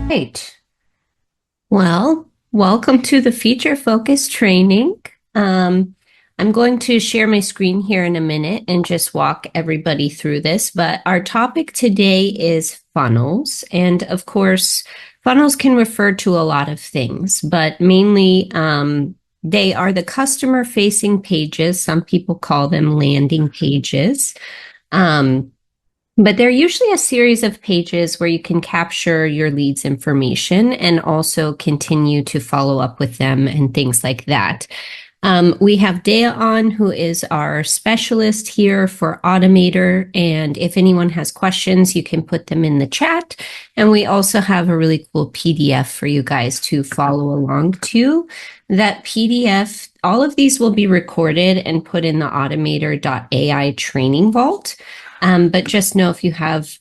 Right. Well, welcome to the feature focus training. I'm going to share my screen here in a minute and just walk everybody through this. But our topic today is funnels. And of course, funnels can refer to a lot of things, but mainly they are the customer facing pages. Some people call them landing pages. Um, but they're usually a series of pages where you can capture your leads' information and also continue to follow up with them and things like that. We have Dea on, who is our specialist here for Automator. And if anyone has questions, you can put them in the chat. And we also have a really cool PDF for you guys to follow along to. That PDF, all of these will be recorded and put in the Automator.ai training vault. But just know if you have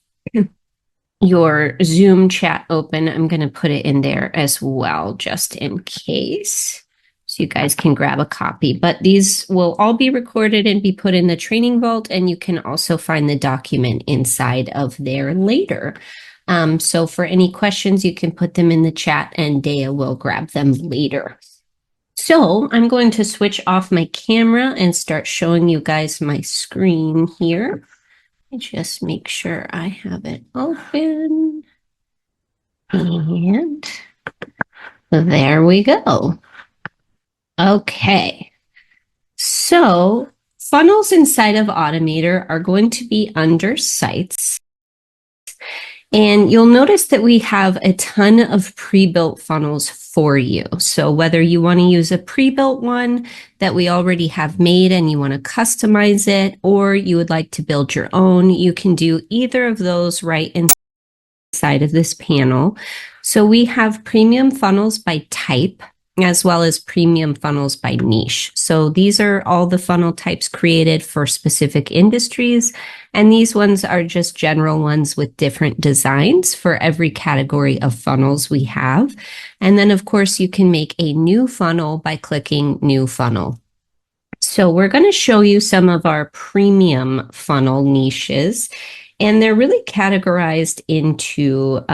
your Zoom chat open, I'm going to put it in there as well, just in case. So you guys can grab a copy. But these will all be recorded and be put in the training vault, and you can also find the document inside of there later. So for any questions, you can put them in the chat and Dea will grab them later. So I'm going to switch off my camera and start showing you guys my screen here. Just make sure I have it open. And there we go. Okay. So funnels inside of Automator are going to be under sites. And you'll notice that we have a ton of pre-built funnels for you. So whether you want to use a pre-built one that we already have made and you want to customize it, or you would like to build your own, you can do either of those right inside of this panel. So we have premium funnels by type, as well as premium funnels by niche. So these are all the funnel types created for specific industries. And these ones are just general ones with different designs for every category of funnels we have. And then, of course, you can make a new funnel by clicking New Funnel. So we're going to show you some of our premium funnel niches. And they're really categorized into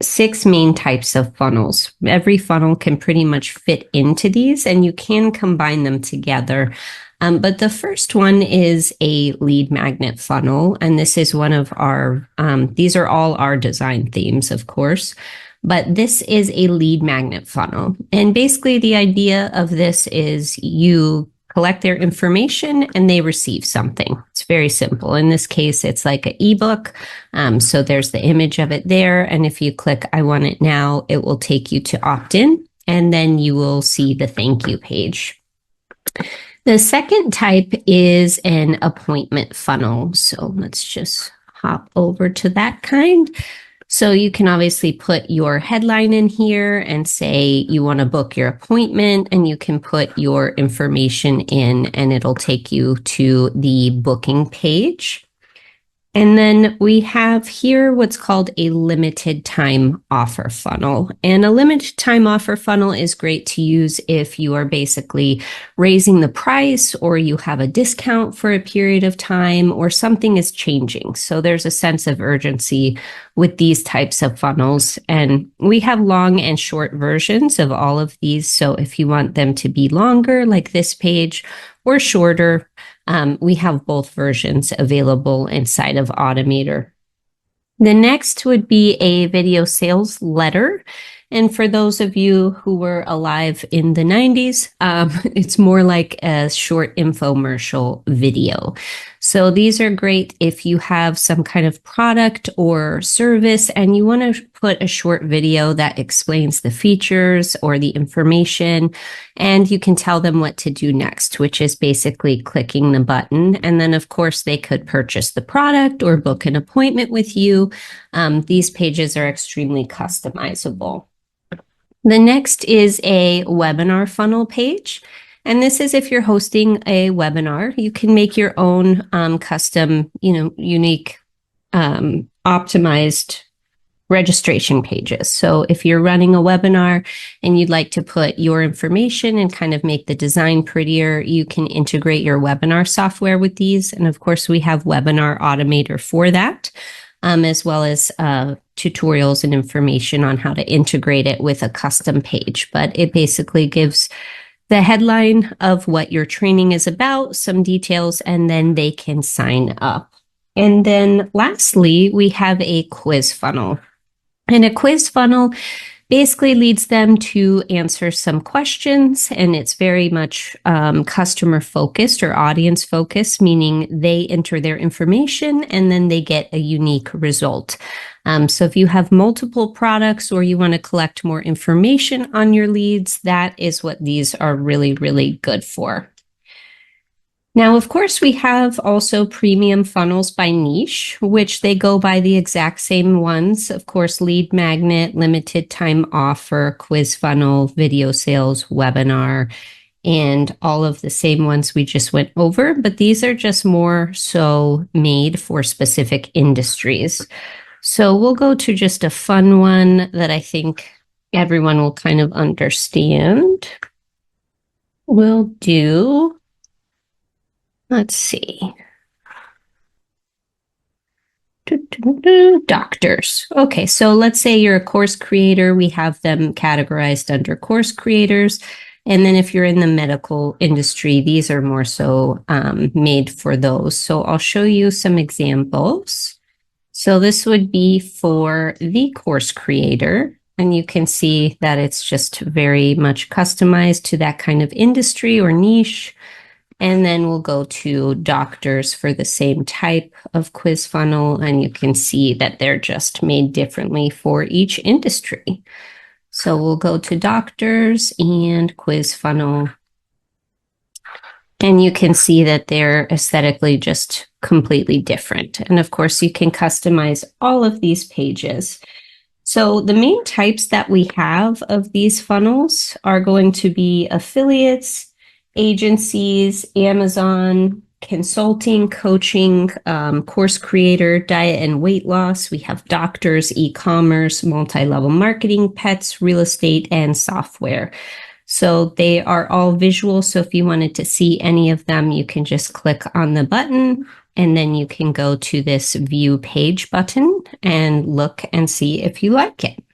6 main types of funnels. Every funnel can pretty much fit into these, and you can combine them together. But the first one is a lead magnet funnel, and this is one of our, these are all our design themes, of course, but this is a lead magnet funnel. And basically the idea of this is you collect their information and they receive something. It's very simple. In this case, it's like an ebook. So there's the image of it there. And if you click I want it now, it will take you to opt in, and then you will see the thank you page. The second type is an appointment funnel. So let's just hop over to that kind. So you can obviously put your headline in here and say you want to book your appointment, and you can put your information in and it'll take you to the booking page. And then we have here what's called a limited time offer funnel. And a limited time offer funnel is great to use if you are basically raising the price, or you have a discount for a period of time, or something is changing. So there's a sense of urgency with these types of funnels. And we have long and short versions of all of these. So if you want them to be longer, like this page, or shorter, we have both versions available inside of Automator. The next would be a video sales letter. And for those of you who were alive in the 90s, it's more like a short infomercial video. So these are great if you have some kind of product or service and you want to put a short video that explains the features or the information, and you can tell them what to do next, which is basically clicking the button. And then, of course, they could purchase the product or book an appointment with you. These pages are extremely customizable. The next is a webinar funnel page. And this is if you're hosting a webinar, you can make your own custom, unique, optimized registration pages. So if you're running a webinar and you'd like to put your information and kind of make the design prettier, you can integrate your webinar software with these. And of course, we have Webinar Automator for that. as well as tutorials and information on how to integrate it with a custom page. But it basically gives the headline of what your training is about, some details, and then they can sign up. And then lastly, we have a quiz funnel. And a quiz funnel basically leads them to answer some questions, and it's very much customer focused or audience focused, meaning they enter their information and then they get a unique result. So if you have multiple products or you want to collect more information on your leads, that is what these are really, really good for. Now, of course, we have also premium funnels by niche, which they go by the exact same ones. Of course, lead magnet, limited time offer, quiz funnel, video sales, webinar, and all of the same ones we just went over. But these are just more so made for specific industries. So we'll go to just a fun one that I think everyone will kind of understand. We'll do... Let's see. Doctors. Okay, so let's say you're a course creator. We have them categorized under course creators. And then if you're in the medical industry, these are more so made for those. So I'll show you some examples. So this would be for the course creator. And you can see that it's just very much customized to that kind of industry or niche. And then we'll go to doctors for the same type of quiz funnel. And you can see that they're just made differently for each industry. So we'll go to doctors and quiz funnel. And you can see that they're aesthetically just completely different. And of course, you can customize all of these pages. So the main types that we have of these funnels are going to be affiliates, agencies, Amazon, consulting, coaching, course creator, diet and weight loss. We have doctors, e-commerce, multi-level marketing, pets, real estate, and software. So they are all visual. So if you wanted to see any of them, you can just click on the button and then you can go to this view page button and look and see if you like it.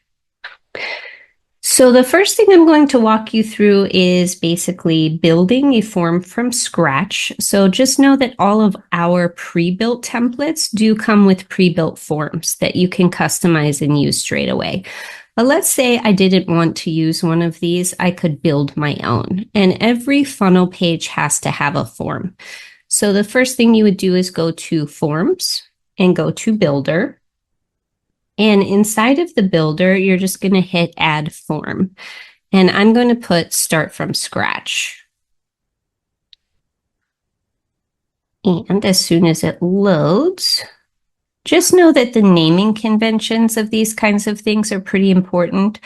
So the first thing I'm going to walk you through is basically building a form from scratch. So just know that all of our pre-built templates do come with pre-built forms that you can customize and use straight away. But let's say I didn't want to use one of these, I could build my own. And every funnel page has to have a form. So the first thing you would do is go to Forms and go to Builder. And inside of the builder, you're just going to hit Add Form. And I'm going to put Start from Scratch. And as soon as it loads, just know that the naming conventions of these kinds of things are pretty important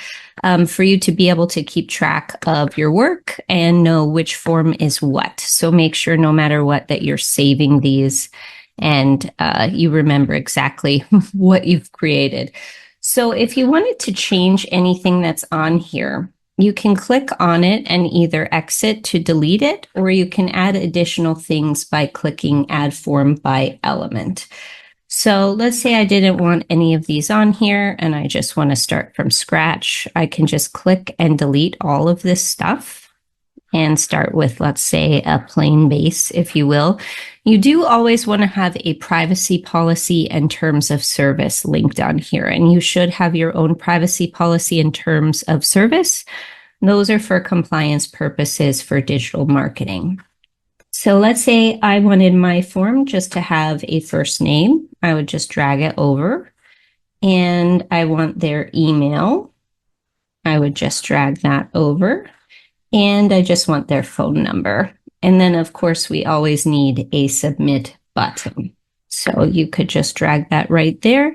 for you to be able to keep track of your work and know which form is what. So make sure no matter what that you're saving these and you remember exactly what you've created. So if you wanted to change anything that's on here, you can click on it and either exit to delete it, or you can add additional things by clicking Add Form by Element. So let's say I didn't want any of these on here and I just want to start from scratch. I can just click and delete all of this stuff and start with, let's say, a plain base, if you will. You do always want to have a privacy policy and terms of service linked on here, and you should have your own privacy policy and terms of service. Those are for compliance purposes for digital marketing. So let's say I wanted my form just to have a first name. I would just drag it over, and I want their email. I would just drag that over. And I just want their phone number. And then, of course, we always need a submit button. So you could just drag that right there.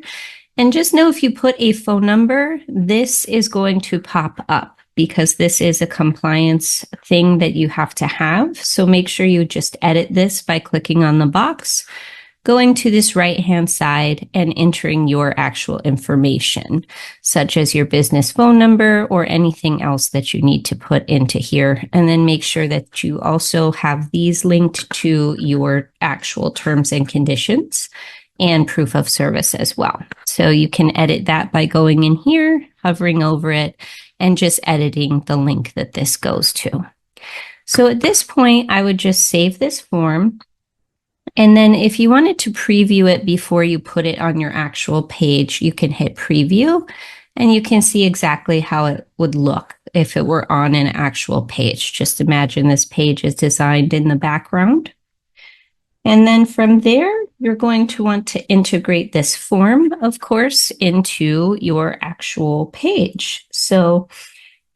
And just know if you put a phone number, this is going to pop up because this is a compliance thing that you have to have. So make sure you just edit this by clicking on the box, going to this right-hand side and entering your actual information, such as your business phone number or anything else that you need to put into here. And then make sure that you also have these linked to your actual terms and conditions and proof of service as well. So you can edit that by going in here, hovering over it, and just editing the link that this goes to. So at this point, I would just save this form. And then if you wanted to preview it before you put it on your actual page, you can hit preview and you can see exactly how it would look if it were on an actual page. Just imagine this page is designed in the background. And then from there, you're going to want to integrate this form, of course, into your actual page. So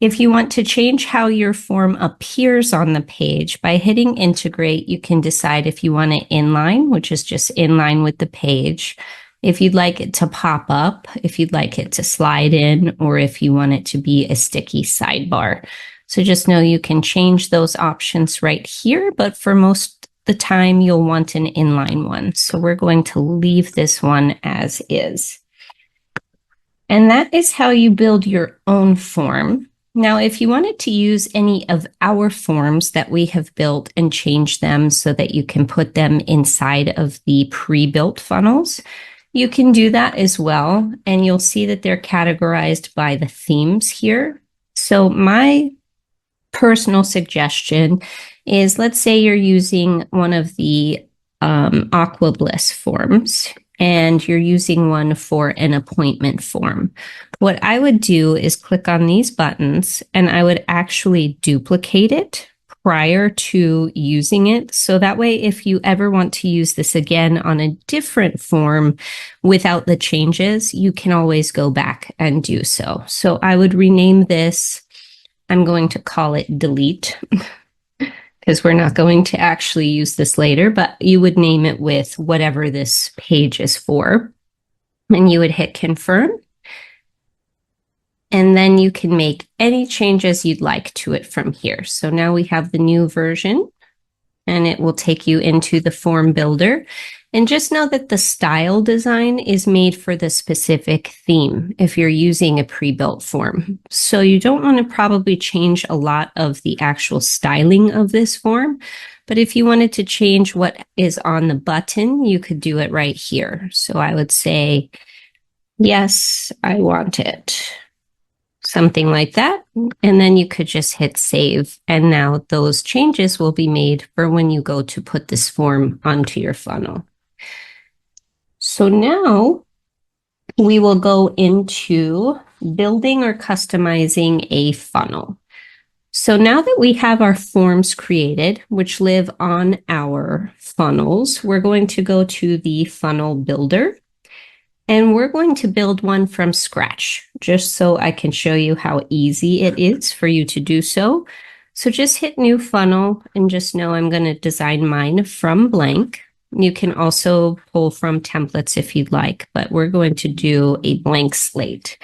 if you want to change how your form appears on the page, by hitting integrate, you can decide if you want it inline, which is just inline with the page, if you'd like it to pop up, if you'd like it to slide in, or if you want it to be a sticky sidebar. So just know you can change those options right here, but for most the time you'll want an inline one. So we're going to leave this one as is. And that is how you build your own form. Now, if you wanted to use any of our forms that we have built and change them so that you can put them inside of the pre-built funnels, you can do that as well. And you'll see that they're categorized by the themes here. So my personal suggestion is, let's say you're using one of the Aqua Bliss forms and you're using one for an appointment form. What I would do is click on these buttons and I would actually duplicate it prior to using it. So that way, if you ever want to use this again on a different form without the changes, you can always go back and do so. So I would rename this, I'm going to call it delete because we're not going to actually use this later, but you would name it with whatever this page is for. And you would hit confirm. And then you can make any changes you'd like to it from here. So now we have the new version and it will take you into the form builder. And just know that the style design is made for the specific theme if you're using a pre-built form. So you don't want to probably change a lot of the actual styling of this form. But if you wanted to change what is on the button, you could do it right here. So I would say, yes, I want it. Something like that. And then you could just hit save. And now those changes will be made for when you go to put this form onto your funnel. So now we will go into building or customizing a funnel. So now that we have our forms created, which live on our funnels, we're going to go to the funnel builder. And we're going to build one from scratch, just so I can show you how easy it is for you to do so. So just hit new funnel and just know I'm going to design mine from blank. You can also pull from templates if you'd like, but we're going to do a blank slate.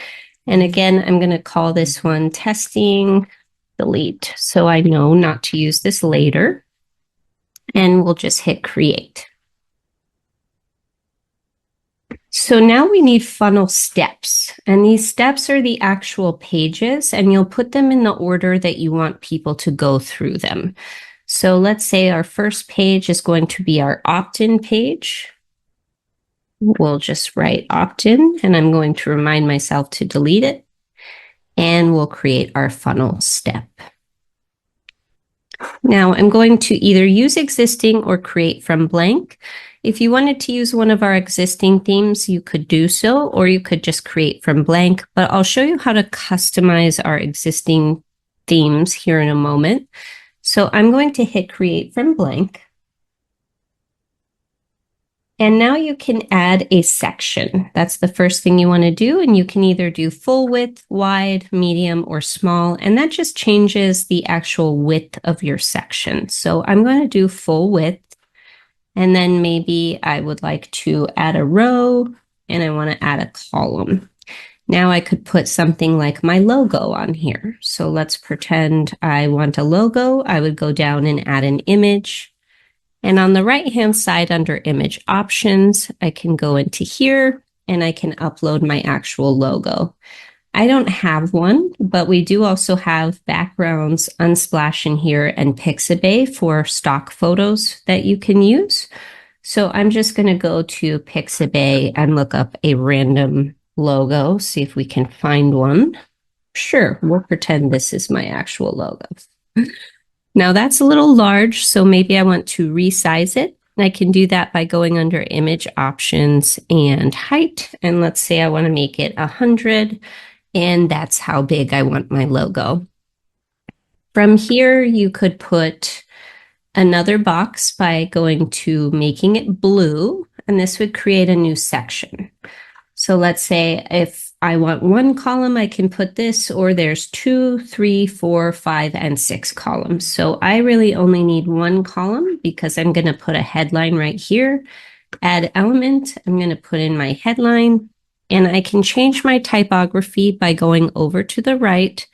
And again, I'm going to call this one testing delete, so I know not to use this later. And we'll just hit create. So now we need funnel steps, and these steps are the actual pages, and you'll put them in the order that you want people to go through them. So let's say our first page is going to be our opt-in page. We'll just write opt-in, and I'm going to remind myself to delete it, and we'll create our funnel step. Now I'm going to either use existing or create from blank. If you wanted to use one of our existing themes, you could do so, or you could just create from blank, but I'll show you how to customize our existing themes here in a moment. So I'm going to hit create from blank. And now you can add a section. That's the first thing you want to do. And you can either do full width, wide, medium, or small. And that just changes the actual width of your section. So I'm going to do full width. And then maybe I would like to add a row and I want to add a column. Now I could put something like my logo on here. So let's pretend I want a logo. I would go down and add an image. And on the right-hand side under image options, I can go into here and I can upload my actual logo. I don't have one, but we do also have backgrounds, Unsplash in here, and Pixabay for stock photos that you can use. So I'm just going to go to Pixabay and look up a random logo, see if we can find one. Sure, we'll pretend this is my actual logo. Now that's a little large, so maybe I want to resize it. I can do that by going under image options and height. And let's say I want to make it 100, and that's how big I want my logo. From here, you could put another box by going to making it blue, and this would create a new section. So let's say if I want one column, I can put this, or there's 2, 3, 4, 5, and 6 columns. So I really only need one column because I'm going to put a headline right here. Add element, I'm going to put in my headline, and I can change my typography by going over to the right,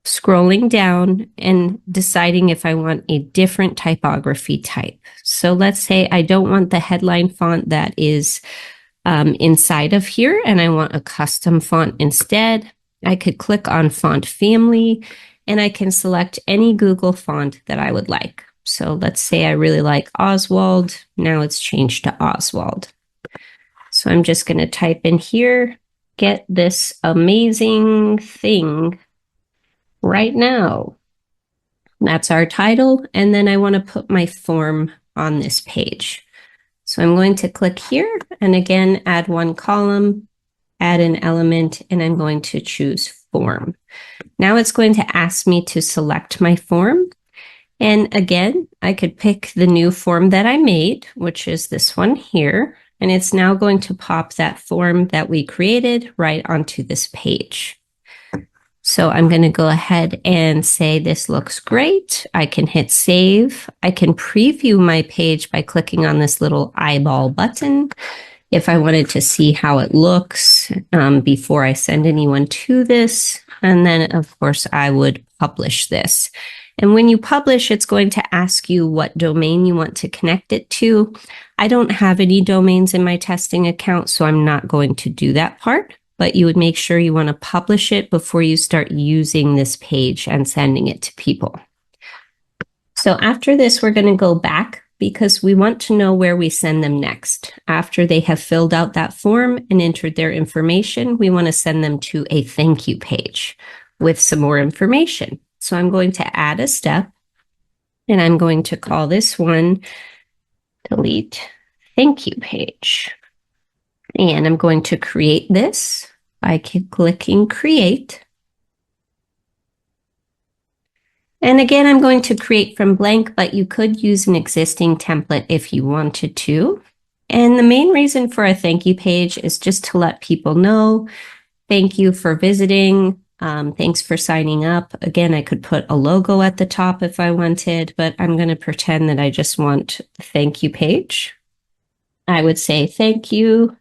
scrolling down, and deciding if I want a different typography type. So let's say I don't want the headline font that is inside of here, and I want a custom font instead. I could click on font family, and I can select any Google font that I would like. So let's say I really like Oswald. Now it's changed to Oswald. So I'm just going to type in here, get this amazing thing right now. That's our title. And then I want to put my form on this page. So I'm going to click here and again, add one column, add an element, and I'm going to choose form. Now it's going to ask me to select my form. And again, I could pick the new form that I made, which is this one here. And it's now going to pop that form that we created right onto this page. So I'm going to go ahead and say this looks great. I can hit save. I can preview my page by clicking on this little eyeball button if I wanted to see how it looks before I send anyone to this. And then, of course, I would publish this. And when you publish, it's going to ask you what domain you want to connect it to. I don't have any domains in my testing account, so I'm not going to do that part. But you would make sure you want to publish it before you start using this page and sending it to people. So after this, we're going to go back because we want to know where we send them next. After they have filled out that form and entered their information, we want to send them to a thank you page with some more information. So I'm going to add a step, and I'm going to call this one delete thank you page. And I'm going to create this by clicking create. And again, I'm going to create from blank, but you could use an existing template if you wanted to. And the main reason for a thank you page is just to let people know, thank you for visiting. Thanks for signing up. Again, I could put a logo at the top if I wanted, but I'm going to pretend that I just want the thank you page. I would say thank you.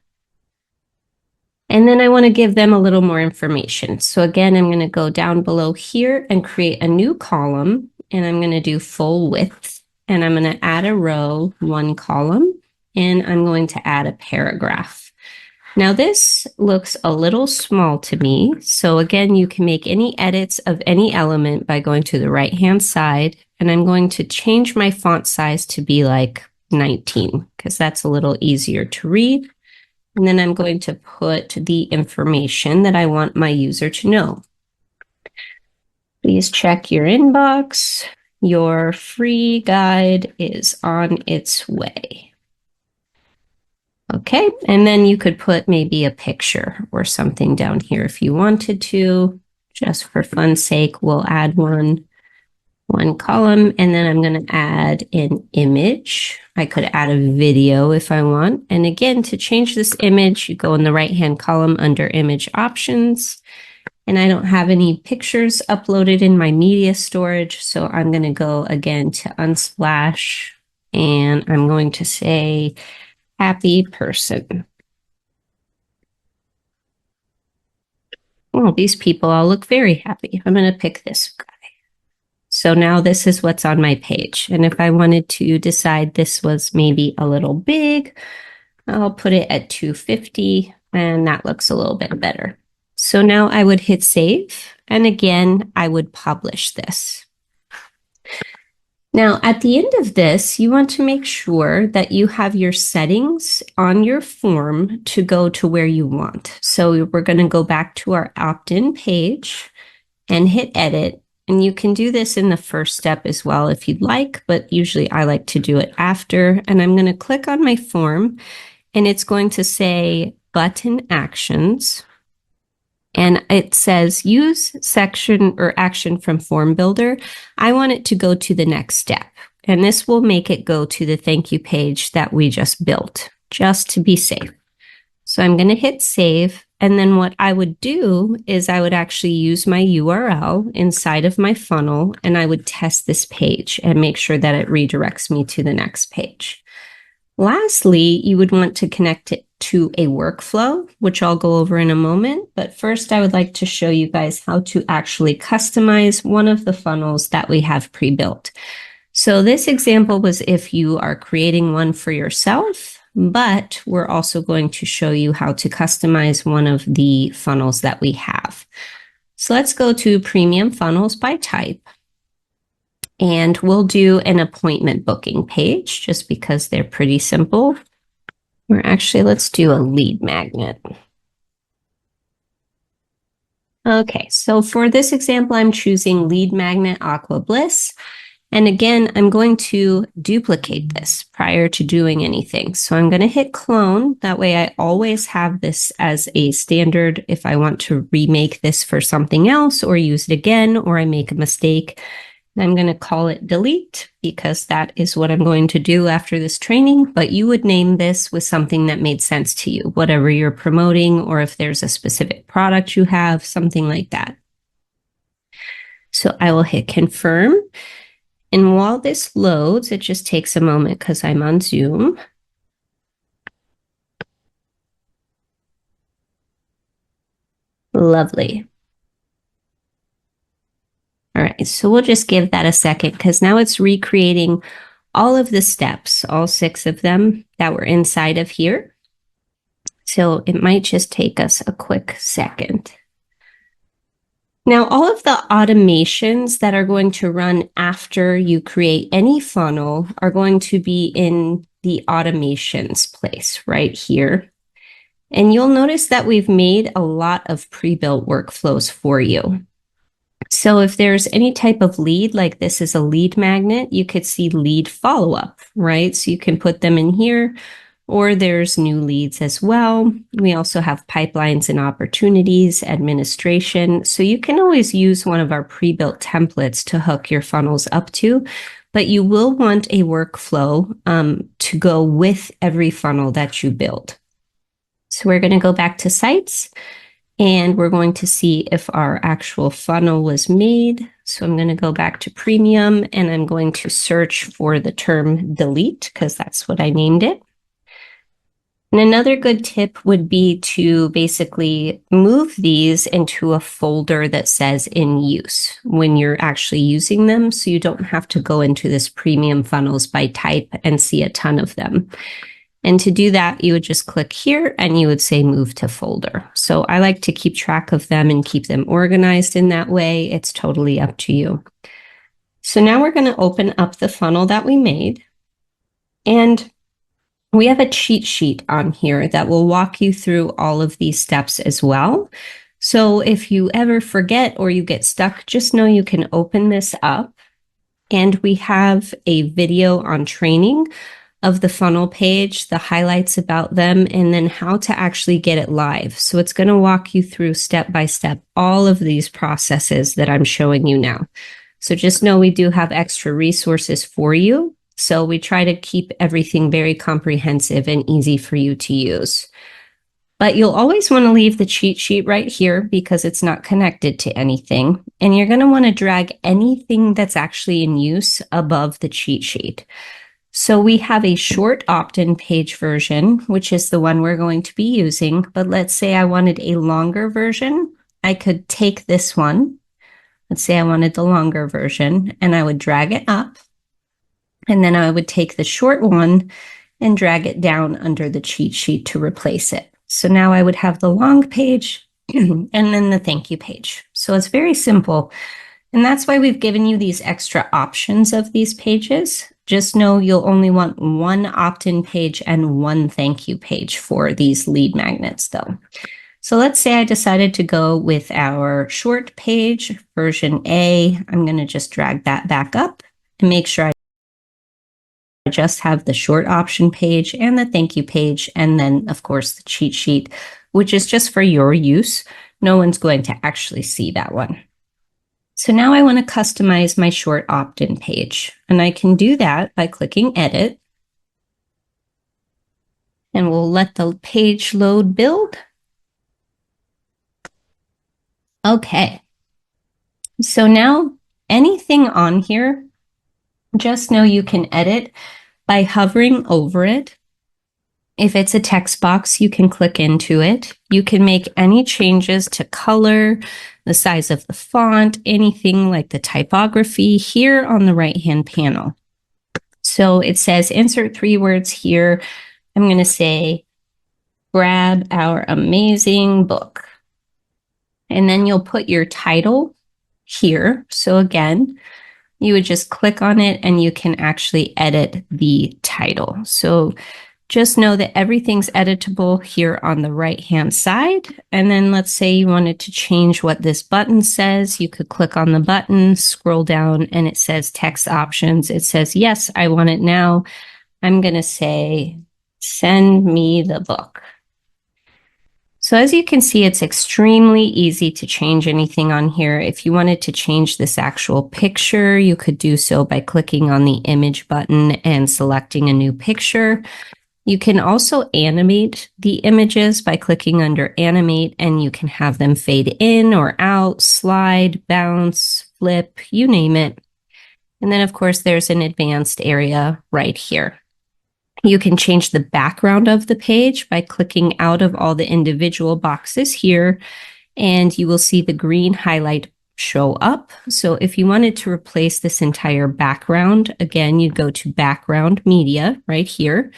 And then I want to give them a little more information. So again, I'm going to go down below here and create a new column, and I'm going to do full width, and I'm going to add a row, one column, and I'm going to add a paragraph. Now this looks a little small to me. So again, you can make any edits of any element by going to the right-hand side, and I'm going to change my font size to be like 19 because that's a little easier to read. And then I'm going to put the information that I want my user to know. Please check your inbox. Your free guide is on its way. Okay, and then you could put maybe a picture or something down here if you wanted to. Just for fun's sake, we'll add one column, and then I'm going to add an image. I could add a video if I want. And again, to change this image, you go in the right-hand column under image options. And I don't have any pictures uploaded in my media storage, so I'm going to go again to Unsplash, and I'm going to say happy person. Oh, these people all look very happy. I'm going to pick this guy. So now this is what's on my page. And if I wanted to decide this was maybe a little big, I'll put it at 250, and that looks a little bit better. So now I would hit save, and again, I would publish this. Now, at the end of this, you want to make sure that you have your settings on your form to go to where you want. So we're going to go back to our opt-in page and hit edit. And you can do this in the first step as well if you'd like, but usually I like to do it after. And I'm going to click on my form, and it's going to say button actions. And it says use section or action from form builder. I want it to go to the next step. And this will make it go to the thank you page that we just built, just to be safe. So I'm going to hit save. And then what I would do is I would actually use my URL inside of my funnel, and I would test this page and make sure that it redirects me to the next page. Lastly, you would want to connect it to a workflow, which I'll go over in a moment. But first, I would like to show you guys how to actually customize one of the funnels that we have pre-built. So this example was if you are creating one for yourself, but we're also going to show you how to customize one of the funnels that we have. So let's go to Premium Funnels by Type. And we'll do an appointment booking page just because they're pretty simple. Or actually, let's do a lead magnet. Okay, so for this example, I'm choosing lead magnet Aqua Bliss. And again, I'm going to duplicate this prior to doing anything. So I'm going to hit clone. That way I always have this as a standard if I want to remake this for something else or use it again, or I make a mistake. I'm going to call it delete because that is what I'm going to do after this training, but you would name this with something that made sense to you, whatever you're promoting, or if there's a specific product you have, something like that. So I will hit confirm. And while this loads, it just takes a moment because I'm on Zoom. Lovely. All right, so we'll just give that a second because now it's recreating all of the steps, all 6 of them that were inside of here. So it might just take us a quick second. Now, all of the automations that are going to run after you create any funnel are going to be in the automations place right here. And you'll notice that we've made a lot of pre-built workflows for you. So if there's any type of lead, like this is a lead magnet, you could see lead follow-up, right? So you can put them in here, or there's new leads as well. We also have pipelines and opportunities, administration. So you can always use one of our pre-built templates to hook your funnels up to, but you will want a workflow to go with every funnel that you build. So we're going to go back to sites. And we're going to see if our actual funnel was made. So I'm going to go back to premium and I'm going to search for the term delete because that's what I named it. And another good tip would be to basically move these into a folder that says in use when you're actually using them. So you don't have to go into this premium funnels by type and see a ton of them. And to do that, you would just click here and you would say move to folder. So I like to keep track of them and keep them organized in that way. It's totally up to you. So now we're going to open up the funnel that we made. And we have a cheat sheet on here that will walk you through all of these steps as well. So if you ever forget or you get stuck, just know you can open this up. And we have a video on training of the funnel page, the highlights about them, and then how to actually get it live. So it's going to walk you through step by step all of these processes that I'm showing you now. So just know we do have extra resources for you. So we try to keep everything very comprehensive and easy for you to use. But you'll always want to leave the cheat sheet right here because it's not connected to anything. And you're going to want to drag anything that's actually in use above the cheat sheet. So we have a short opt-in page version, which is the one we're going to be using. But let's say I wanted a longer version. I could take this one. Let's say I wanted the longer version and I would drag it up. And then I would take the short one and drag it down under the cheat sheet to replace it. So now I would have the long page and then the thank you page. So it's very simple And that's why we've given you these extra options of these pages. Just know you'll only want one opt-in page and one thank you page for these lead magnets though. So let's say I decided to go with our short page, version A. I'm going to just drag that back up and make sure I just have the short option page and the thank you page, and then of course the cheat sheet, which is just for your use. No one's going to actually see that one. So now I want to customize my short opt-in page, and I can do that by clicking Edit, and we'll let the page load build. Okay, so now anything on here, just know you can edit by hovering over it. If it's a text box, you can click into it. You can make any changes to color, the size of the font, anything like the typography here on the right-hand panel. So it says insert 3 words here. I'm going to say, grab our amazing book. And then you'll put your title here. So again, you would just click on it and you can actually edit the title. So just know that everything's editable here on the right-hand side. And then let's say you wanted to change what this button says. You could click on the button, scroll down, and it says text options. It says, yes, I want it now. I'm going to say, send me the book. So as you can see, it's extremely easy to change anything on here. If you wanted to change this actual picture, you could do so by clicking on the image button and selecting a new picture. You can also animate the images by clicking under animate, and you can have them fade in or out, slide, bounce, flip, you name it. And then of course there's an advanced area right here. You can change the background of the page by clicking out of all the individual boxes here, and you will see the green highlight show up. So if you wanted to replace this entire background, again, you'd go to background media right here,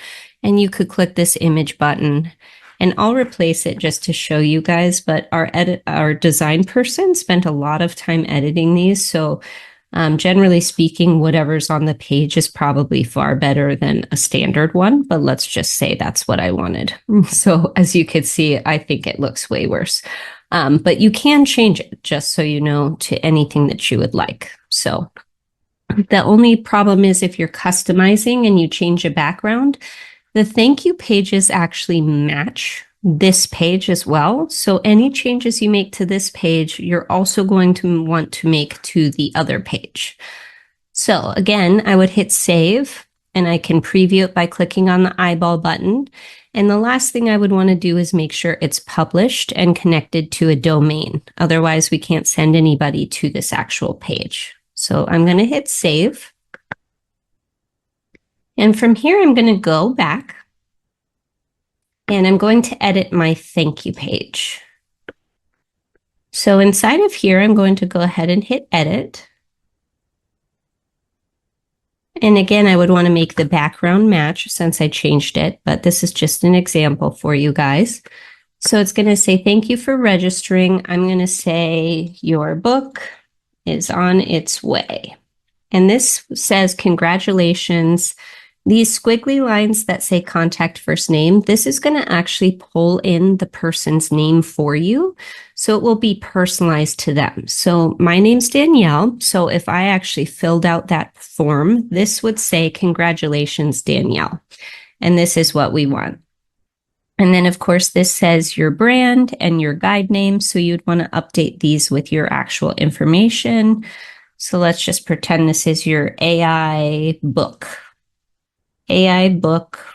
and you could click this image button, and I'll replace it just to show you guys, but our design person spent a lot of time editing these. So generally speaking, whatever's on the page is probably far better than a standard one, but let's just say that's what I wanted. So as you can see, I think it looks way worse. But you can change it, just so you know, to anything that you would like. So the only problem is if you're customizing and you change a background, the thank you pages actually match this page as well. So any changes you make to this page, you're also going to want to make to the other page. So again, I would hit save, and I can preview it by clicking on the eyeball button. And the last thing I would want to do is make sure it's published and connected to a domain. Otherwise, we can't send anybody to this actual page. So I'm going to hit save. And from here, I'm going to go back, and I'm going to edit my thank you page. So inside of here, I'm going to go ahead and hit edit. And again, I would want to make the background match since I changed it, but this is just an example for you guys. So it's going to say, thank you for registering. I'm going to say your book is on its way. And this says, congratulations. These squiggly lines that say contact first name, this is going to actually pull in the person's name for you. So it will be personalized to them. So my name's Danielle. So if I actually filled out that form, this would say, congratulations, Danielle. And this is what we want. And then of course, this says your brand and your guide name. So you'd want to update these with your actual information. So let's just pretend this is your AI book. AI book.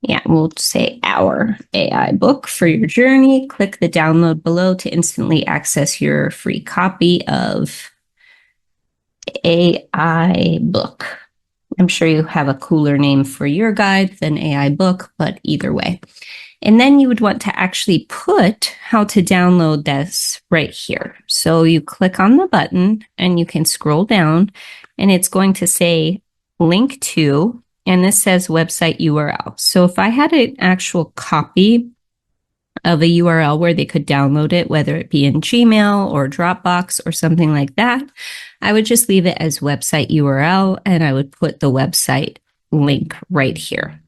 Yeah, we'll say our AI book for your journey. Click the download below to instantly access your free copy of AI book. I'm sure you have a cooler name for your guide than AI book, but either way. And then you would want to actually put how to download this right here. So you click on the button and you can scroll down, and it's going to say link to, and this says website URL. So if I had an actual copy of a URL where they could download it, whether it be in Gmail or Dropbox or something like that, I would just leave it as website URL and I would put the website link right here.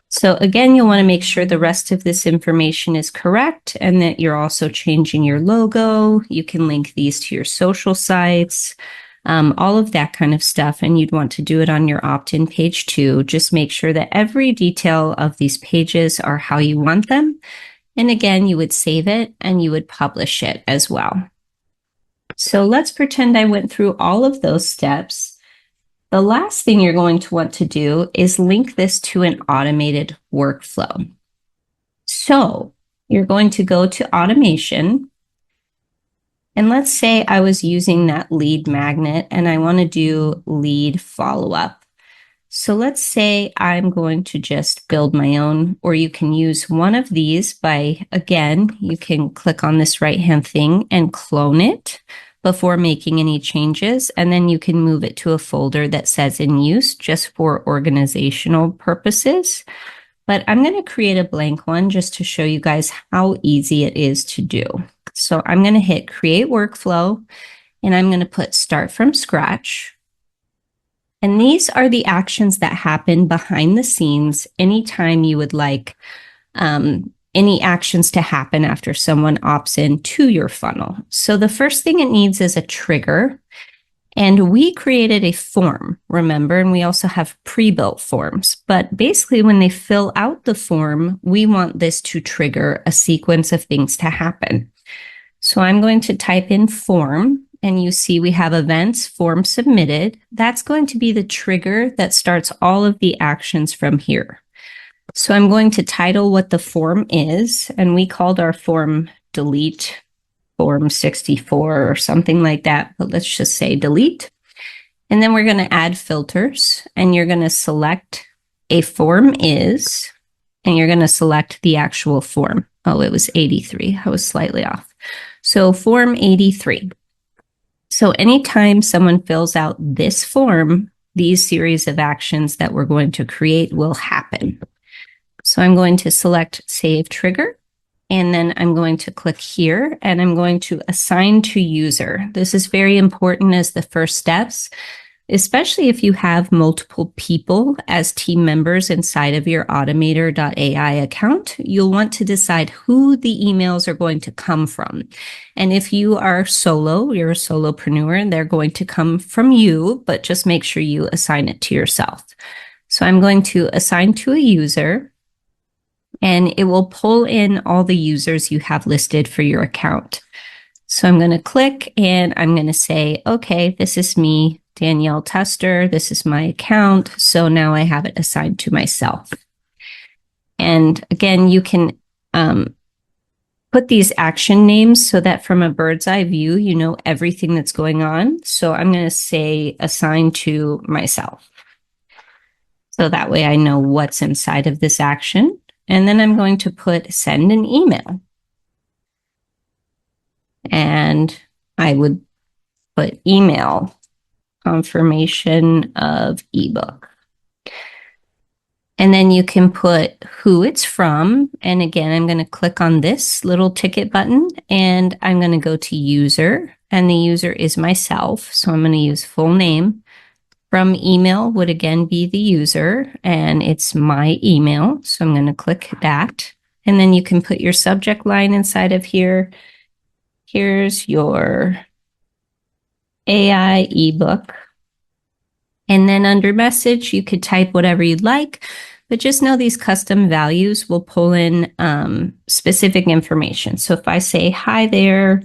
So again, you'll want to make sure the rest of this information is correct and that you're also changing your logo. You can link these to your social sites, all of that kind of stuff. And you'd want to do it on your opt-in page too. Just make sure that every detail of these pages are how you want them. And again, you would save it and you would publish it as well. So let's pretend I went through all of those steps. The last thing you're going to want to do is link this to an automated workflow. So you're going to go to automation. And let's say I was using that lead magnet and I want to do lead follow-up. So let's say I'm going to just build my own, or you can use one of these by, again, you can click on this right-hand thing and clone it before making any changes. And then you can move it to a folder that says in use just for organizational purposes. But I'm going to create a blank one just to show you guys how easy it is to do. So I'm going to hit create workflow and I'm going to put start from scratch. And these are the actions that happen behind the scenes anytime you would like any actions to happen after someone opts in to your funnel. So the first thing it needs is a trigger. And we created a form, remember, and we also have pre-built forms. But basically, when they fill out the form, we want this to trigger a sequence of things to happen. So I'm going to type in form, and you see we have events, form submitted. That's going to be the trigger that starts all of the actions from here. So I'm going to title what the form is, and we called our form delete form 64 or something like that, but let's just say delete. And then we're going to add filters, and you're going to select a form is, and you're going to select the actual form. Oh, it was 83. I was slightly off. So form 83. So anytime someone fills out this form, these series of actions that we're going to create will happen. So I'm going to select save trigger. And then I'm going to click here and I'm going to assign to user. This is very important as the first steps, especially if you have multiple people as team members inside of your Automator.ai account. You'll want to decide who the emails are going to come from. And if you are solo, you're a solopreneur, they're going to come from you, but just make sure you assign it to yourself. So I'm going to assign to a user. And it will pull in all the users you have listed for your account. So I'm going to click and I'm going to say, okay, this is me, Danielle Tester. This is my account. So now I have it assigned to myself. And again, you can put these action names so that from a bird's eye view, you know everything that's going on. So I'm going to say assign to myself. So that way I know what's inside of this action. And then I'm going to put send an email. And I would put email confirmation of ebook. And then you can put who it's from. And again, I'm going to click on this little ticket button and I'm going to go to user. And the user is myself. So I'm going to use full name. From email would again be the user, and it's my email. So I'm going to click that. And then you can put your subject line inside of here. Here's your AI ebook. And then under message, you could type whatever you'd like, but just know these custom values will pull in specific information. So if I say, hi there,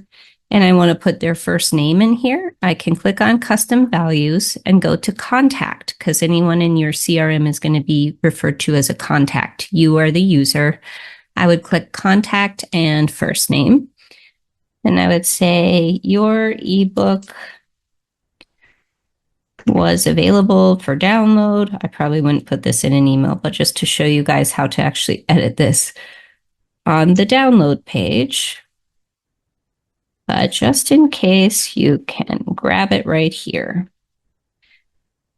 and I want to put their first name in here, I can click on custom values and go to contact, because anyone in your CRM is going to be referred to as a contact. You are the user. I would click contact and first name. And I would say your ebook was available for download. I probably wouldn't put this in an email, but just to show you guys how to actually edit this on the download page. But just in case, you can grab it right here.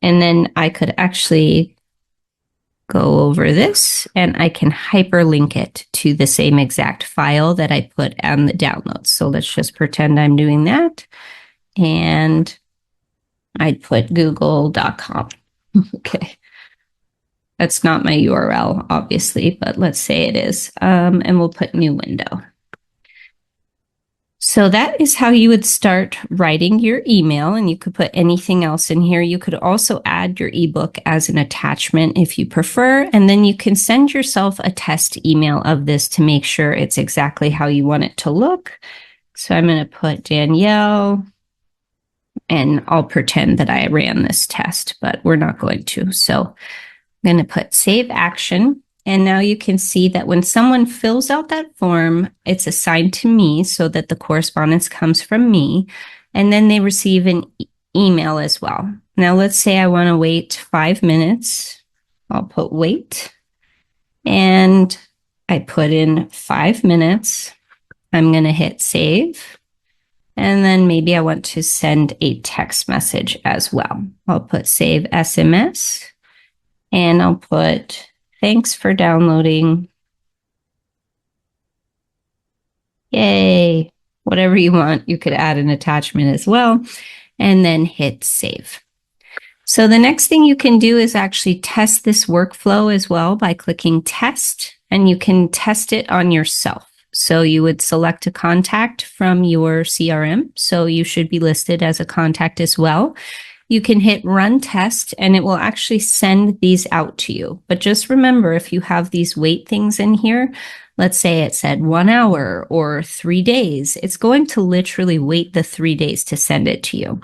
And then I could actually go over this and I can hyperlink it to the same exact file that I put on the downloads. So let's just pretend I'm doing that. And I'd put google.com. Okay. That's not my URL, obviously, but let's say it is. And we'll put new window. So that is how you would start writing your email, and you could put anything else in here. You could also add your ebook as an attachment if you prefer, and then you can send yourself a test email of this to make sure it's exactly how you want it to look. So I'm going to put Danielle, and I'll pretend that I ran this test, but we're not going to. So I'm going to put save action. And now you can see that when someone fills out that form, it's assigned to me so that the correspondence comes from me. And then they receive an email as well. Now let's say I want to wait 5 minutes. I'll put wait. And I put in 5 minutes. I'm going to hit save. And then maybe I want to send a text message as well. I'll put save SMS. And I'll put thanks for downloading. Yay. Whatever you want. You could add an attachment as well, and then hit save. So the next thing you can do is actually test this workflow as well by clicking test, and you can test it on yourself. So you would select a contact from your CRM. So you should be listed as a contact as well. You can hit run test and it will actually send these out to you. But just remember, if you have these wait things in here, let's say it said 1 hour or 3 days, it's going to literally wait the 3 days to send it to you.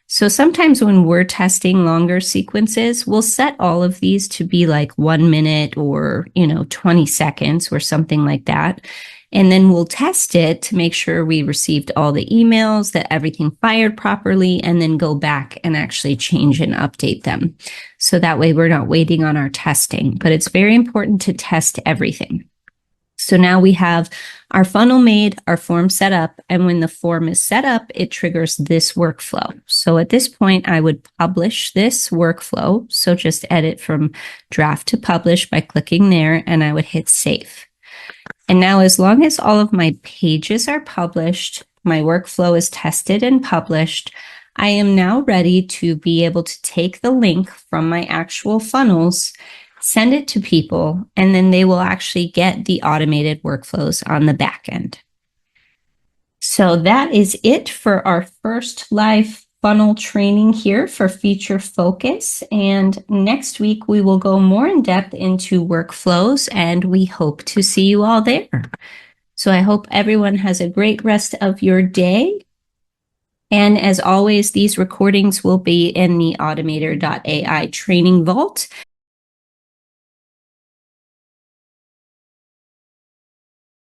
So sometimes when we're testing longer sequences, we'll set all of these to be like 1 minute or, 20 seconds or something like that. And then we'll test it to make sure we received all the emails, that everything fired properly, and then go back and actually change and update them. So that way we're not waiting on our testing, but it's very important to test everything. So now we have our funnel made, our form set up, and when the form is set up, it triggers this workflow. So at this point, I would publish this workflow. So just edit from draft to publish by clicking there, and I would hit save. And now as long as all of my pages are published, my workflow is tested and published, I am now ready to be able to take the link from my actual funnels, send it to people, and then they will actually get the automated workflows on the back end. So that is it for our first live funnel training here for Feature Focus. And next week, we will go more in depth into workflows, and we hope to see you all there. So I hope everyone has a great rest of your day. And as always, these recordings will be in the Automator.ai training vault.